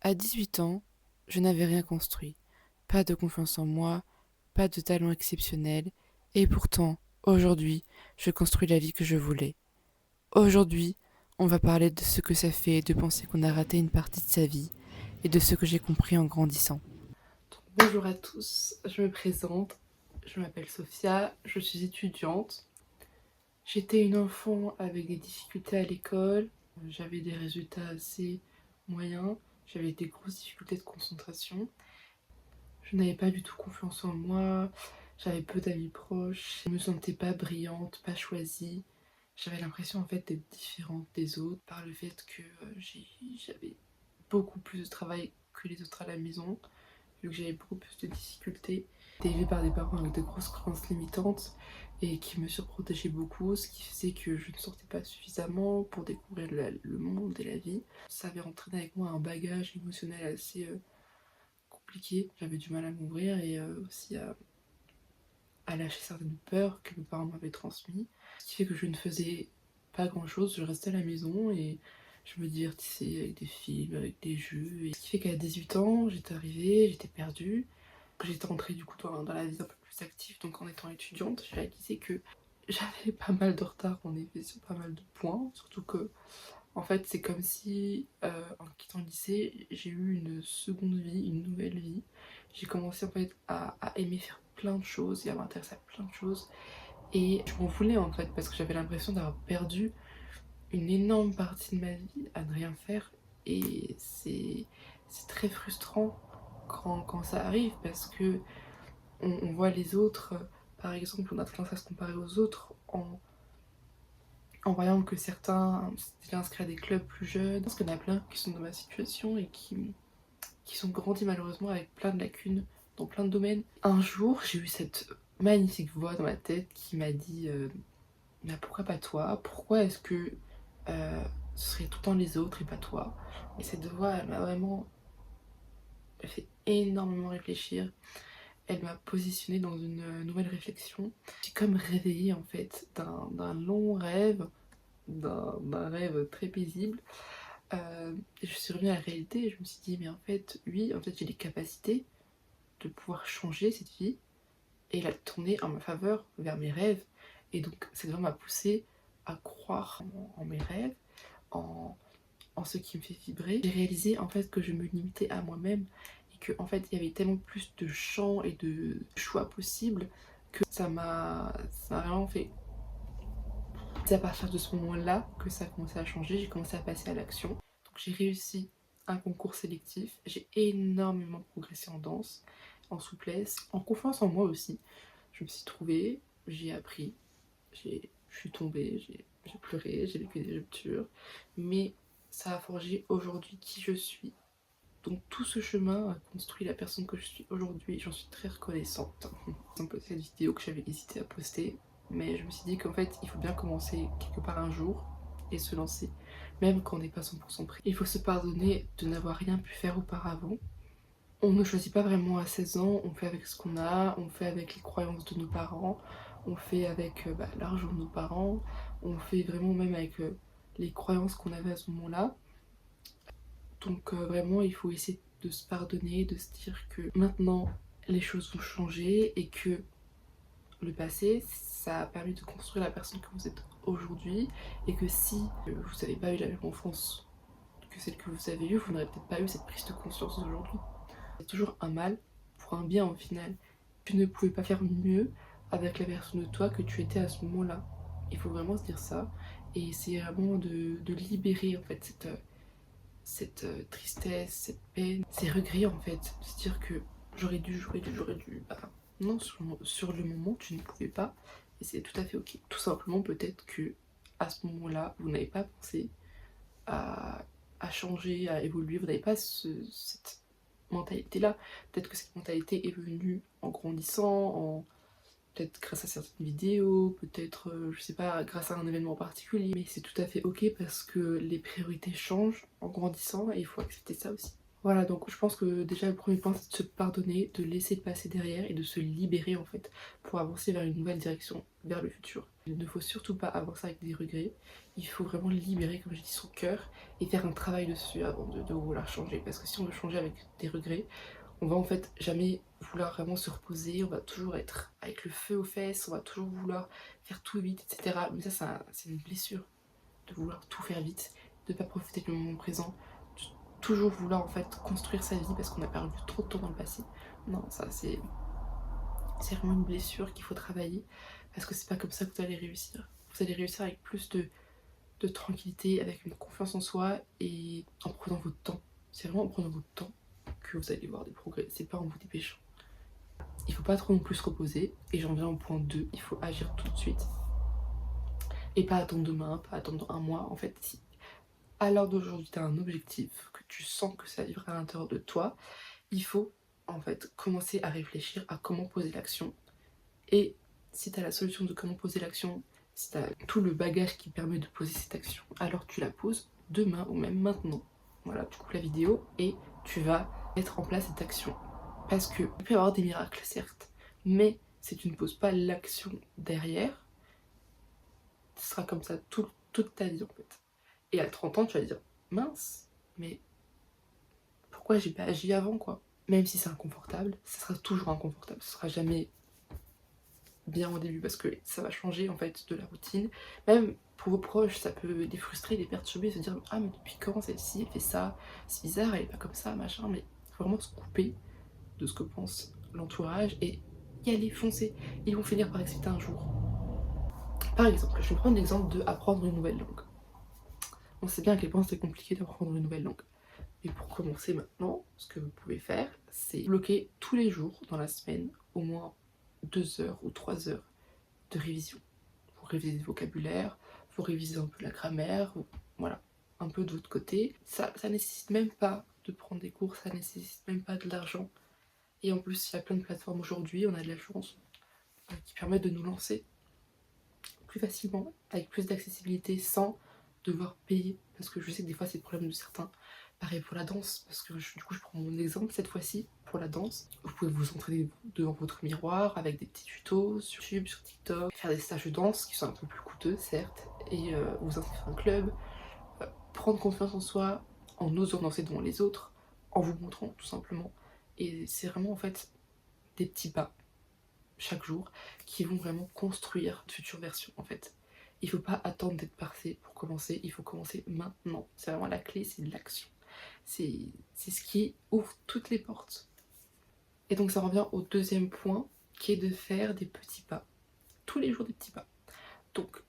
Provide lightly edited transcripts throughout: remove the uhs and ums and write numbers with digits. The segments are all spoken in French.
À 18 ans, je n'avais rien construit. Pas de confiance en moi, pas de talent exceptionnel. Et pourtant, aujourd'hui, je construis la vie que je voulais. Aujourd'hui, on va parler de ce que ça fait de penser qu'on a raté une partie de sa vie et de ce que j'ai compris en grandissant. Bonjour à tous, je me présente, je m'appelle Sophia, je suis étudiante. J'étais une enfant avec des difficultés à l'école, j'avais des résultats assez moyens, j'avais des grosses difficultés de concentration. Je n'avais pas du tout confiance en moi, j'avais peu d'amis proches, je me sentais pas brillante, pas choisie. J'avais l'impression en fait d'être différente des autres par le fait que j'avais beaucoup plus de travail que les autres à la maison, vu que j'avais beaucoup plus de difficultés. J'étais élevée par des parents avec de grosses croyances limitantes et qui me surprotégeaient beaucoup, ce qui faisait que je ne sortais pas suffisamment pour découvrir le monde et la vie. Ça avait entraîné avec moi un bagage émotionnel assez compliqué. J'avais du mal à m'ouvrir et aussi à lâcher certaines peurs que mes parents m'avaient transmises. Ce qui fait que je ne faisais pas grand chose, je restais à la maison et je me divertissais avec des films, avec des jeux. Et ce qui fait qu'à 18 ans, j'étais arrivée, j'étais perdue. J'étais entrée du coup dans la vie un peu plus active, donc en étant étudiante, j'ai réalisé que j'avais pas mal de retard en effet sur pas mal de points. Surtout que, en fait, c'est comme si en quittant le lycée, j'ai eu une seconde vie, une nouvelle vie. J'ai commencé en fait à aimer faire plein de choses et à m'intéresser à plein de choses. Et je m'en voulais en fait parce que j'avais l'impression d'avoir perdu une énorme partie de ma vie à ne rien faire. Et c'est très frustrant quand ça arrive parce que on voit les autres, par exemple, on a tendance à se comparer aux autres en voyant que certains s'étaient inscrits à des clubs plus jeunes. Parce qu'il y en a plein qui sont dans ma situation et qui sont grandis malheureusement avec plein de lacunes dans plein de domaines. Un jour, j'ai eu cette magnifique voix dans ma tête qui m'a dit mais pourquoi pas toi? Pourquoi est-ce que ce serait tout le temps les autres et pas toi? Et cette voix, elle m'a vraiment fait énormément réfléchir. Elle m'a positionnée dans une nouvelle réflexion. J'ai comme réveillé en fait d'un long rêve, d'un rêve très paisible. Et je suis revenue à la réalité et je me suis dit mais en fait, oui, en fait j'ai les capacités de pouvoir changer cette vie et la tourner en ma faveur vers mes rêves. Et donc cette voix m'a poussée à croire en mes rêves, en, en ce qui me fait vibrer. J'ai réalisé en fait que je me limitais à moi-même et que en fait il y avait tellement plus de champs et de choix possibles que ça m'a vraiment fait. C'est à partir de ce moment-là que ça a commencé à changer, j'ai commencé à passer à l'action. Donc j'ai réussi un concours sélectif, j'ai énormément progressé en danse, en souplesse, en confiance en moi aussi. Je me suis trouvée, j'ai appris, je suis tombée, j'ai pleuré, j'ai vécu des ruptures, mais ça a forgé aujourd'hui qui je suis. Donc tout ce chemin a construit la personne que je suis aujourd'hui, j'en suis très reconnaissante. C'est un peu cette vidéo que j'avais hésité à poster, mais je me suis dit qu'en fait il faut bien commencer quelque part un jour et se lancer, même quand on n'est pas 100% prêt. Il faut se pardonner de n'avoir rien pu faire auparavant. On ne choisit pas vraiment à 16 ans, on fait avec ce qu'on a, on fait avec les croyances de nos parents, on fait avec l'argent de nos parents, on fait vraiment même avec les croyances qu'on avait à ce moment-là. Donc vraiment, il faut essayer de se pardonner, de se dire que maintenant, les choses vont changer et que le passé, ça a permis de construire la personne que vous êtes aujourd'hui et que si vous n'avez pas eu la même enfance que celle que vous avez eue, vous n'aurez peut-être pas eu cette prise de conscience aujourd'hui. C'est toujours un mal pour un bien au final. Tu ne pouvais pas faire mieux avec la version de toi que tu étais à ce moment-là. Il faut vraiment se dire ça et essayer vraiment de libérer en fait cette tristesse, cette peine, ces regrets en fait. Se dire que j'aurais dû. Bah, non, sur le moment, tu ne pouvais pas. Et c'est tout à fait ok. Tout simplement, peut-être que à ce moment-là, vous n'avez pas pensé à, à changer, à évoluer. Vous n'avez pas cette mentalité-là. Peut-être que cette mentalité est venue en grandissant, peut-être grâce à certaines vidéos, peut-être, je sais pas, grâce à un événement particulier. Mais c'est tout à fait ok parce que les priorités changent en grandissant et il faut accepter ça aussi. Voilà, donc je pense que déjà le premier point, c'est de se pardonner, de laisser passer derrière et de se libérer en fait pour avancer vers une nouvelle direction, vers le futur. Il ne faut surtout pas avancer avec des regrets, il faut vraiment libérer, comme je dis, son cœur et faire un travail dessus avant de vouloir changer. Parce que si on veut changer avec des regrets, on va en fait jamais vouloir vraiment se reposer, on va toujours être avec le feu aux fesses, on va toujours vouloir faire tout vite, etc. Mais ça c'est une blessure, de vouloir tout faire vite, de ne pas profiter du moment présent, de toujours vouloir en fait construire sa vie parce qu'on a perdu trop de temps dans le passé. Non, ça c'est vraiment une blessure qu'il faut travailler parce que c'est pas comme ça que vous allez réussir. Vous allez réussir avec plus de tranquillité, avec une confiance en soi et en prenant votre temps. C'est vraiment en prenant votre temps que vous allez voir des progrès, c'est pas en vous dépêchant. Il faut pas trop non plus se reposer, et j'en viens au point 2, il faut agir tout de suite. Et pas attendre demain, pas attendre dans un mois. En fait, si à l'heure d'aujourd'hui tu as un objectif, que tu sens que ça vibre à l'intérieur de toi, il faut en fait commencer à réfléchir à comment poser l'action. Et si tu as la solution de comment poser l'action, si tu as tout le bagage qui permet de poser cette action, alors tu la poses demain ou même maintenant. Voilà, tu coupes la vidéo et tu vas mettre en place cette action. Parce que il peut y avoir des miracles, certes, mais si tu ne poses pas l'action derrière, ce sera comme ça toute ta vie en fait. Et à 30 ans, tu vas dire, mince, mais pourquoi j'ai pas agi avant quoi? Même si c'est inconfortable, ça sera toujours inconfortable, ce sera jamais bien au début parce que ça va changer en fait de la routine. Même pour vos proches, ça peut les frustrer, les perturber, se dire ah mais depuis quand celle-ci elle fait ça, c'est bizarre, elle est pas comme ça, machin, mais faut vraiment se couper de ce que pense l'entourage et y aller, foncer. Ils vont finir par accepter un jour. Par exemple, je vais prendre l'exemple de apprendre une nouvelle langue. On sait bien à quel point c'est compliqué d'apprendre une nouvelle langue. Et pour commencer maintenant, ce que vous pouvez faire, c'est bloquer tous les jours dans la semaine au moins 2 heures ou 3 heures de révision. Vous révisez le vocabulaire, vous révisez un peu la grammaire, voilà, un peu de votre côté. Ça nécessite même pas de prendre des cours, ça nécessite même pas de l'argent. Et en plus, il y a plein de plateformes aujourd'hui, on a de la chance, qui permettent de nous lancer plus facilement, avec plus d'accessibilité, sans devoir payer. Parce que je sais que des fois, c'est le problème de certains. Pareil pour la danse, parce que du coup, je prends mon exemple cette fois-ci pour la danse. Vous pouvez vous entraîner devant votre miroir avec des petits tutos sur YouTube, sur TikTok, faire des stages de danse qui sont un peu plus coûteux, certes, et vous inscrire à un club, prendre confiance en soi, en osant danser devant les autres, en vous montrant tout simplement. Et c'est vraiment en fait des petits pas chaque jour qui vont vraiment construire une future version en fait. Il faut pas attendre d'être parfait pour commencer, il faut commencer maintenant. C'est vraiment la clé, c'est l'action. C'est ce qui ouvre toutes les portes. Et donc ça revient au deuxième point qui est de faire des petits pas. Tous les jours des petits pas. Donc,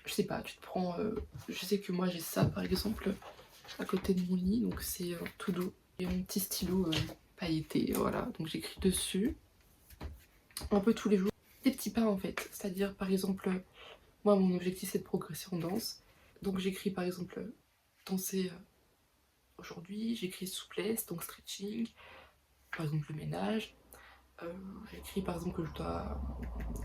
je sais pas, tu te prends... je sais que moi j'ai ça par exemple à côté de mon lit, donc c'est tout doux. Et mon petit stylo pailleté, voilà. Donc j'écris dessus un peu tous les jours. Des petits pas en fait, c'est-à-dire par exemple, moi mon objectif c'est de progresser en danse, donc j'écris par exemple danser aujourd'hui, j'écris souplesse, donc stretching, par exemple le ménage, j'écris par exemple que je dois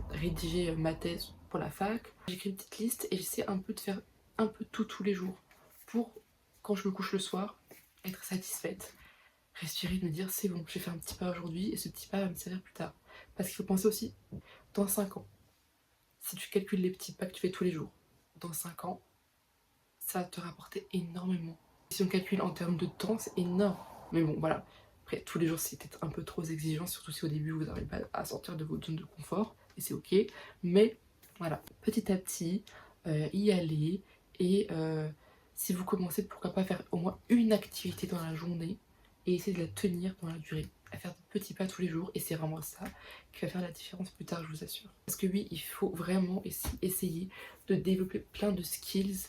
rédiger ma thèse pour la fac, j'écris une petite liste et j'essaie un peu de faire un peu tout tous les jours pour quand je me couche le soir être satisfaite, respirer, me dire c'est bon, j'ai fait un petit pas aujourd'hui et ce petit pas va me servir plus tard. Parce qu'il faut penser aussi dans 5 ans. Si tu calcules les petits pas que tu fais tous les jours, dans 5 ans, ça va te rapporter énormément. Si on calcule en termes de temps, c'est énorme. Mais bon, voilà. Après, tous les jours, c'est peut-être un peu trop exigeant, surtout si au début, vous n'arrivez pas à sortir de votre zone de confort, et c'est ok. Mais voilà, petit à petit, y aller, et si vous commencez, pourquoi pas faire au moins une activité dans la journée, et essayer de la tenir dans la durée, à faire de petits pas tous les jours, et c'est vraiment ça qui va faire la différence plus tard, je vous assure. Parce que oui, il faut vraiment essayer de développer plein de skills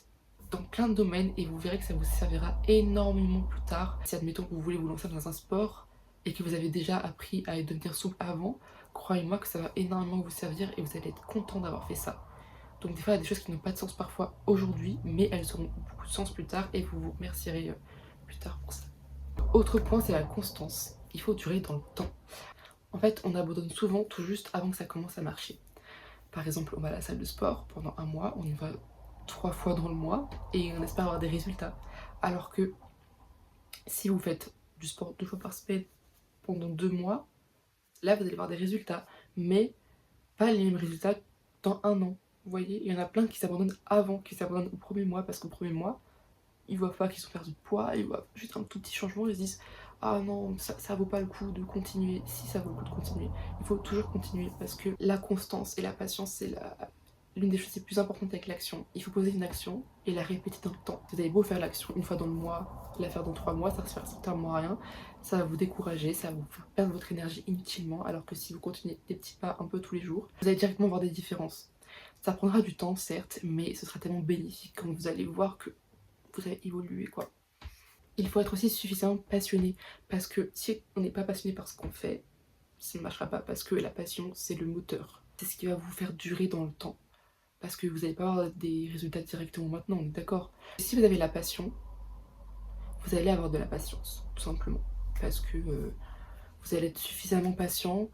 dans plein de domaines et vous verrez que ça vous servira énormément plus tard. Si admettons que vous voulez vous lancer dans un sport et que vous avez déjà appris à devenir souple avant, croyez-moi que ça va énormément vous servir et vous allez être content d'avoir fait ça. Donc des fois il y a des choses qui n'ont pas de sens parfois aujourd'hui, mais elles auront beaucoup de sens plus tard et vous vous remercierez plus tard pour ça. Autre point, c'est la constance. Il faut durer dans le temps. En fait, on abandonne souvent tout juste avant que ça commence à marcher. Par exemple, on va à la salle de sport pendant un mois, on y va 3 fois dans le mois et on espère avoir des résultats. Alors que si vous faites du sport 2 fois par semaine pendant 2 mois, là vous allez voir des résultats, mais pas les mêmes résultats dans 1 an. Vous voyez, il y en a plein qui s'abandonnent avant, qui s'abandonnent au premier mois, parce qu'au premier mois, ils voient pas qu'ils ont perdu de poids, ils voient juste un tout petit changement, ils se disent ah non, ça vaut pas le coup de continuer. Si, ça vaut le coup de continuer, il faut toujours continuer, parce que la constance et la patience, c'est l'une des choses les plus importantes avec l'action. Il faut poser une action et la répéter dans le temps. Vous avez beau faire l'action une fois dans le mois, la faire dans 3 mois, ça ne sert certainement à rien, ça va vous décourager, ça va vous faire perdre votre énergie inutilement, alors que si vous continuez des petits pas un peu tous les jours, vous allez directement voir des différences. Ça prendra du temps certes, mais ce sera tellement bénéfique quand vous allez voir que vous avez évolué quoi. Il faut être aussi suffisamment passionné, parce que si on n'est pas passionné par ce qu'on fait, ça ne marchera pas, parce que la passion c'est le moteur. C'est ce qui va vous faire durer dans le temps. Parce que vous n'allez pas avoir des résultats directement maintenant, on est d'accord. Si vous avez la passion, vous allez avoir de la patience, tout simplement. Parce que vous allez être suffisamment patient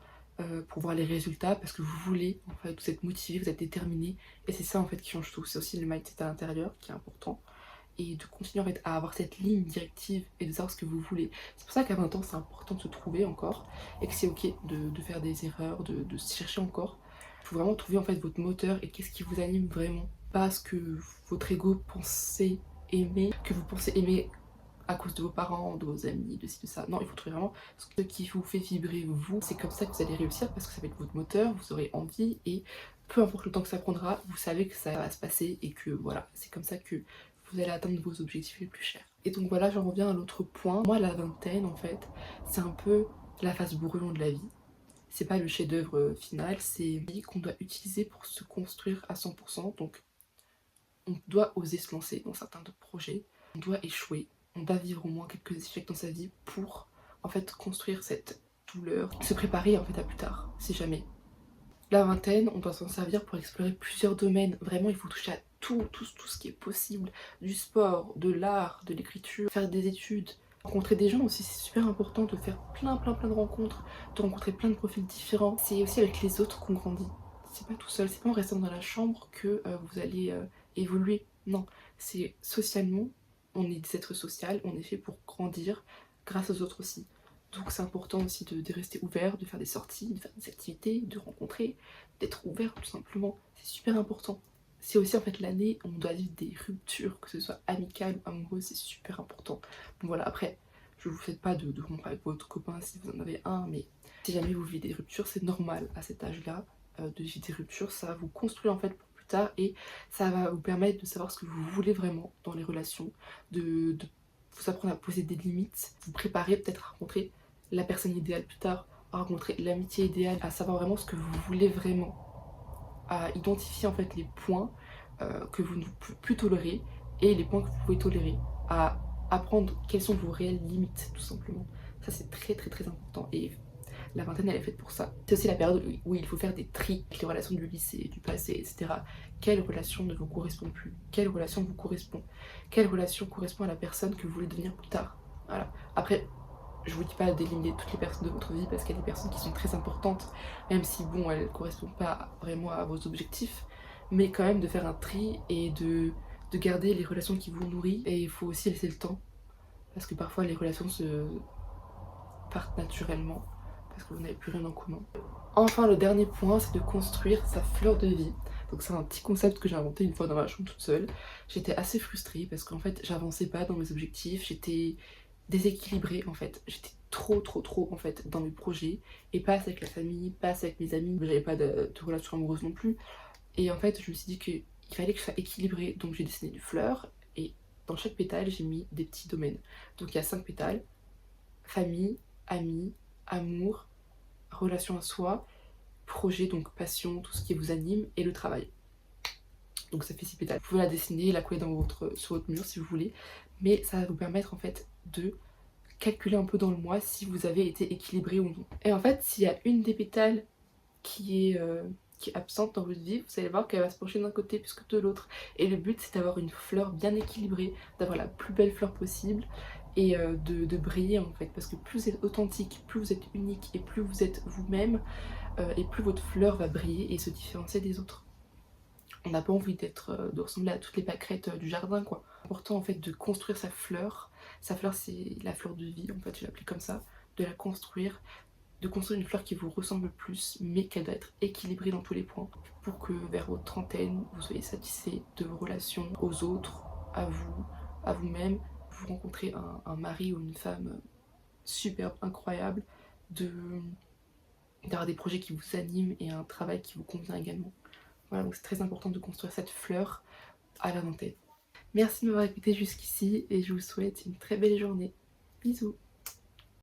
pour voir les résultats, parce que vous voulez, en fait, vous êtes motivé, vous êtes déterminé. Et c'est ça en fait qui change tout. C'est aussi le mindset à l'intérieur qui est important. Et de continuer en fait à avoir cette ligne directive et de savoir ce que vous voulez. C'est pour ça qu'à 20 ans c'est important de se trouver encore, et que c'est ok de faire des erreurs, de se chercher encore. Il faut vraiment trouver en fait votre moteur et qu'est-ce qui vous anime vraiment. Pas ce que votre ego pensait aimer, que vous pensez aimer à cause de vos parents, de vos amis, de ci, de ça. Non, il faut trouver vraiment ce qui vous fait vibrer vous. C'est comme ça que vous allez réussir, parce que ça va être votre moteur, vous aurez envie, et peu importe le temps que ça prendra, vous savez que ça va se passer, et que voilà, c'est comme ça que vous allez atteindre vos objectifs les plus chers. Et donc voilà, j'en reviens à l'autre point. Moi, la vingtaine, en fait, c'est un peu la phase brouillon de la vie. C'est pas le chef-d'œuvre final, c'est une vie qu'on doit utiliser pour se construire à 100%. Donc, on doit oser se lancer dans certains projets, on doit échouer, on doit vivre au moins quelques échecs dans sa vie pour, en fait, construire cette douleur, se préparer, en fait, à plus tard, si jamais. La vingtaine, on doit s'en servir pour explorer plusieurs domaines. Vraiment, il faut toucher à tout ce qui est possible. Du sport, de l'art, de l'écriture, faire des études, rencontrer des gens aussi, c'est super important de faire plein de rencontres, de rencontrer plein de profils différents. C'est aussi avec les autres qu'on grandit. C'est pas tout seul, c'est pas en restant dans la chambre que vous allez évoluer. Non, c'est socialement, on est des êtres sociaux, on est fait pour grandir grâce aux autres aussi. Donc c'est important aussi de rester ouvert, de faire des sorties, de faire des activités, de rencontrer, d'être ouvert tout simplement. C'est super important. C'est aussi en fait l'année où on doit vivre des ruptures, que ce soit amicales ou amoureuses, c'est super important. Bon voilà, après, je vous fais pas de rompre avec votre copain si vous en avez un, mais si jamais vous vivez des ruptures, c'est normal à cet âge-là de vivre des ruptures. Ça va vous construire en fait pour plus tard, et ça va vous permettre de savoir ce que vous voulez vraiment dans les relations, de vous apprendre à poser des limites, vous préparer peut-être à rencontrer la personne idéale plus tard, à rencontrer l'amitié idéale, à savoir vraiment ce que vous voulez vraiment, à identifier en fait les points que vous ne pouvez plus tolérer et les points que vous pouvez tolérer, à apprendre quelles sont vos réelles limites tout simplement. Ça c'est très important, et la vingtaine elle est faite pour ça. C'est aussi la période où il faut faire des tris avec les relations du lycée, du passé, etc. Quelle relation ne vous correspond plus? Quelle relation vous correspond? Quelle relation correspond à la personne que vous voulez devenir plus tard? Voilà. Après, je vous dis pas d'éliminer toutes les personnes de votre vie, parce qu'il y a des personnes qui sont très importantes, même si bon, elles ne correspondent pas vraiment à vos objectifs, mais quand même de faire un tri et de garder les relations qui vous nourrissent. Et il faut aussi laisser le temps, parce que parfois les relations se partent naturellement, parce que vous n'avez plus rien en commun. Enfin, le dernier point, c'est de construire sa fleur de vie. Donc c'est un petit concept que j'ai inventé une fois dans ma chambre toute seule. J'étais assez frustrée parce qu'en fait j'avançais pas dans mes objectifs, j'étais déséquilibrée en fait. J'étais trop en fait dans mes projets, et pas assez avec la famille, pas assez avec mes amis. J'avais pas de relation amoureuse non plus. Et en fait je me suis dit qu'il fallait que je sois équilibrée, donc j'ai dessiné des fleurs, et dans chaque pétale j'ai mis des petits domaines. Donc il y a 5 pétales: famille, amis, amour, relation à soi, projet, donc passion, tout ce qui vous anime, et le travail. Donc ça fait 6 pétales. Vous pouvez la dessiner, la coller sur votre mur si vous voulez, mais ça va vous permettre en fait de calculer un peu dans le mois si vous avez été équilibré ou non. Et en fait, s'il y a une des pétales qui est absente dans votre vie, vous allez voir qu'elle va se pencher d'un côté plus que de l'autre. Et le but, c'est d'avoir une fleur bien équilibrée, d'avoir la plus belle fleur possible, et de briller en fait. Parce que plus vous êtes authentique, plus vous êtes unique, et plus vous êtes vous-même, et plus votre fleur va briller et se différencier des autres. On n'a pas envie de ressembler à toutes les pâquerettes du jardin quoi. C'est important en fait de construire sa fleur, Sa fleur, c'est la fleur de vie, en fait, je l'appelle comme ça, de la construire, de construire une fleur qui vous ressemble plus, mais qu'elle doit être équilibrée dans tous les points, pour que vers votre trentaine, vous soyez satisfait de vos relations aux autres, à vous, à vous-même. Vous rencontrez un mari ou une femme superbe, incroyable, d'avoir des projets qui vous animent et un travail qui vous convient également. Voilà, donc c'est très important de construire cette fleur à la dentelle. Merci de m'avoir écouté jusqu'ici et je vous souhaite une très belle journée. Bisous.